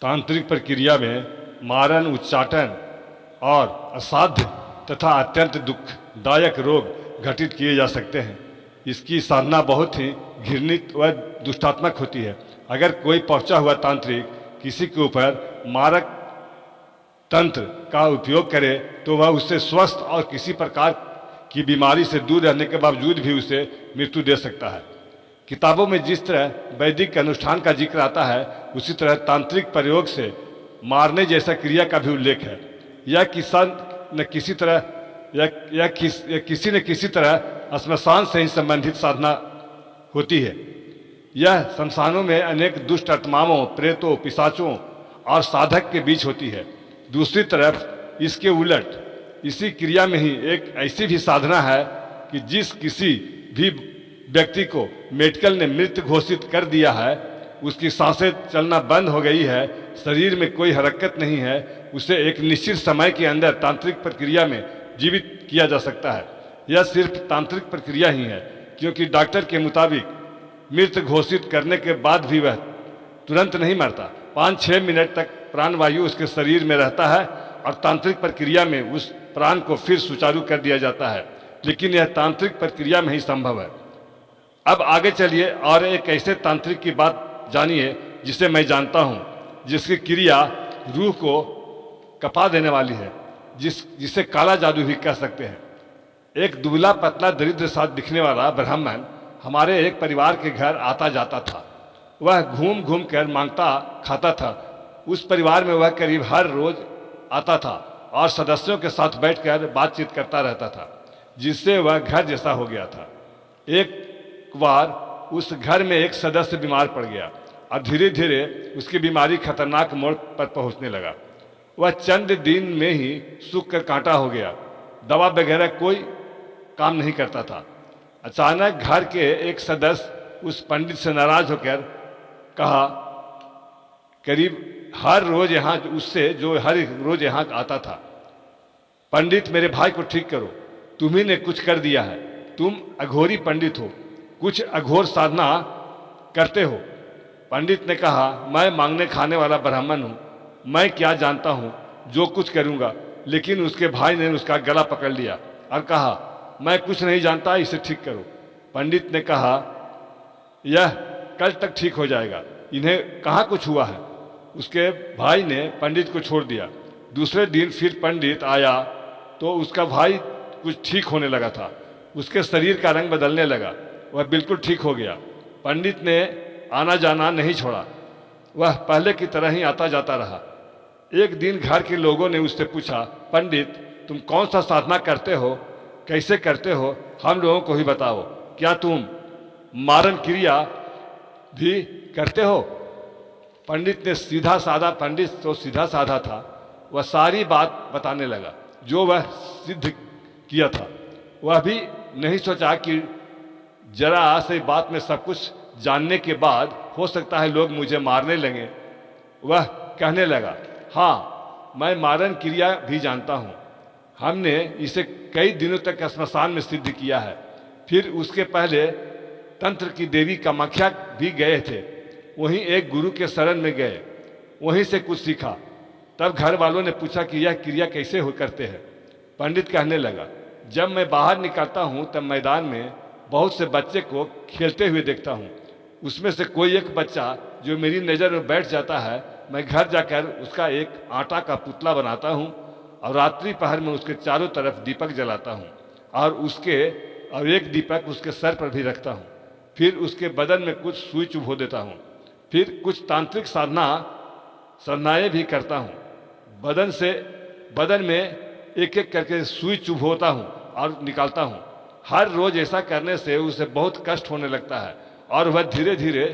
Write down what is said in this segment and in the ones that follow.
तांत्रिक प्रक्रिया में मारण, उच्चाटन और असाध्य तथा अत्यंत दुखदायक रोग घटित किए जा सकते हैं। इसकी साधना बहुत ही घृणित व दुष्टात्मक होती है। अगर कोई पहुंचा हुआ तांत्रिक किसी के ऊपर मारक तंत्र का उपयोग करे तो वह उससे स्वस्थ और किसी प्रकार की बीमारी से दूर रहने के बावजूद भी उसे मृत्यु दे सकता है। किताबों में जिस तरह वैदिक अनुष्ठान का जिक्र आता है, उसी तरह तांत्रिक प्रयोग से मारने जैसा क्रिया का भी उल्लेख है। यह किसी न किसी तरह श्मशान से ही संबंधित साधना होती है। यह शमशानों में अनेक दुष्ट आत्माओं, प्रेतों, पिशाचों और साधक के बीच होती है। दूसरी तरफ इसके उलट इसी क्रिया में ही एक ऐसी भी साधना है कि जिस किसी भी व्यक्ति को मेडिकल ने मृत घोषित कर दिया है, उसकी सांसें चलना बंद हो गई है, शरीर में कोई हरकत नहीं है, उसे एक निश्चित समय के अंदर तांत्रिक प्रक्रिया में जीवित किया जा सकता है। यह सिर्फ तांत्रिक प्रक्रिया ही है, क्योंकि डॉक्टर के मुताबिक मृत घोषित करने के बाद भी वह तुरंत नहीं मरता। 5-6 मिनट तक प्राणवायु उसके शरीर में रहता है और तांत्रिक प्रक्रिया में उस प्राण को फिर सुचारू कर दिया जाता है। लेकिन यह तांत्रिक प्रक्रिया में ही संभव है। अब आगे चलिए और एक ऐसे तांत्रिक की बात जानिए जिसे मैं जानता हूँ, जिसकी क्रिया रूह को कपा देने वाली है, जिसे काला जादू भी कह सकते हैं। एक दुबला पतला दरिद्र सा दिखने वाला ब्राह्मण हमारे एक परिवार के घर आता जाता था। वह घूम घूम कर मांगता खाता था। उस परिवार में वह करीब हर रोज आता था और सदस्यों के साथ बैठकर बातचीत करता रहता था, जिससे वह घर जैसा हो गया था। एक बार उस घर में एक सदस्य बीमार पड़ गया और धीरे धीरे उसकी बीमारी खतरनाक मोड़ पर पहुंचने लगा। वह चंद दिन में ही सूख कर कांटा हो गया। दवा वगैरह कोई काम नहीं करता था। अचानक घर के एक सदस्य उस पंडित से नाराज होकर कहा, करीब हर रोज यहाँ उससे जो हर रोज यहाँ आता था, पंडित मेरे भाई को ठीक करो, तुम्ही ने कुछ कर दिया है, तुम अघोरी पंडित हो, कुछ अघोर साधना करते हो। पंडित ने कहा, मैं मांगने खाने वाला ब्राह्मण हूँ, मैं क्या जानता हूँ, जो कुछ करूँगा। लेकिन उसके भाई ने उसका गला पकड़ लिया और कहा, मैं कुछ नहीं जानता, इसे ठीक करो। पंडित ने कहा, यह कल तक ठीक हो जाएगा, इन्हें कहाँ कुछ हुआ है। उसके भाई ने पंडित को छोड़ दिया। दूसरे दिन फिर पंडित आया तो उसका भाई कुछ ठीक होने लगा था। उसके शरीर का रंग बदलने लगा, वह बिल्कुल ठीक हो गया। पंडित ने आना जाना नहीं छोड़ा, वह पहले की तरह ही आता जाता रहा। एक दिन घर के लोगों ने उससे पूछा, पंडित तुम कौन सा साधना करते हो, कैसे करते हो, हम लोगों को ही बताओ। क्या तुम मारण क्रिया भी करते हो? पंडित तो सीधा साधा था, वह सारी बात बताने लगा जो वह सिद्ध किया था। वह भी नहीं सोचा कि जरा से बात में सब कुछ जानने के बाद हो सकता है लोग मुझे मारने लगे। वह कहने लगा, हाँ मैं मारण क्रिया भी जानता हूँ, हमने इसे कई दिनों तक श्मशान में सिद्ध किया है। फिर उसके पहले तंत्र की देवी कामाख्या भी गए थे, वहीं एक गुरु के शरण में गए, वहीं से कुछ सीखा। तब घर वालों ने पूछा कि यह क्रिया कैसे हो करते हैं। पंडित कहने लगा, जब मैं बाहर निकलता हूँ तब मैदान में बहुत से बच्चे को खेलते हुए देखता हूँ। उसमें से कोई एक बच्चा जो मेरी नज़र में बैठ जाता है, मैं घर जाकर उसका एक आटा का पुतला बनाता हूँ और रात्रि पहर में उसके चारों तरफ दीपक जलाता हूँ और एक दीपक उसके सर पर भी रखता हूँ। फिर उसके बदन में कुछ सुई चुभो देता हूँ। फिर कुछ तांत्रिक साधनाएं भी करता हूँ। बदन में एक एक करके सुई चुभोता हूँ और निकालता हूँ। हर रोज ऐसा करने से उसे बहुत कष्ट होने लगता है और वह धीरे धीरे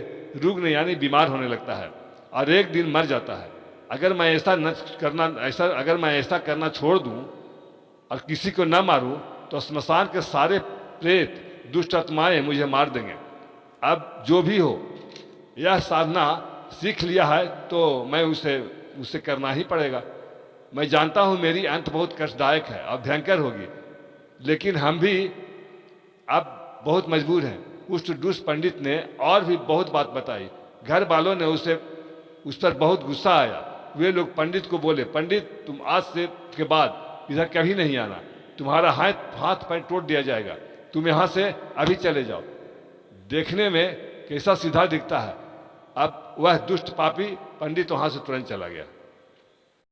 रुग्ण यानी बीमार होने लगता है और एक दिन मर जाता है। अगर मैं ऐसा करना छोड़ दूं और किसी को न मारूं तो श्मशान के सारे प्रेत दुष्ट आत्माएं मुझे मार देंगे। अब जो भी हो, यह साधना सीख लिया है तो मैं उसे करना ही पड़ेगा। मैं जानता हूं मेरी अंत बहुत कष्टदायक है और भयंकर होगी, लेकिन हम भी अब बहुत मजबूर हैं। उस दुष्ट पंडित ने और भी बहुत बात बताई। घर वालों ने उसे उस पर बहुत गुस्सा आया। वे लोग पंडित को बोले, पंडित तुम आज से के बाद इधर कभी नहीं आना, तुम्हारा हाथ पैर तोड़ दिया जाएगा, तुम यहाँ से अभी चले जाओ। देखने में कैसा सीधा दिखता है। अब वह दुष्ट पापी पंडित वहाँ से तुरंत चला गया।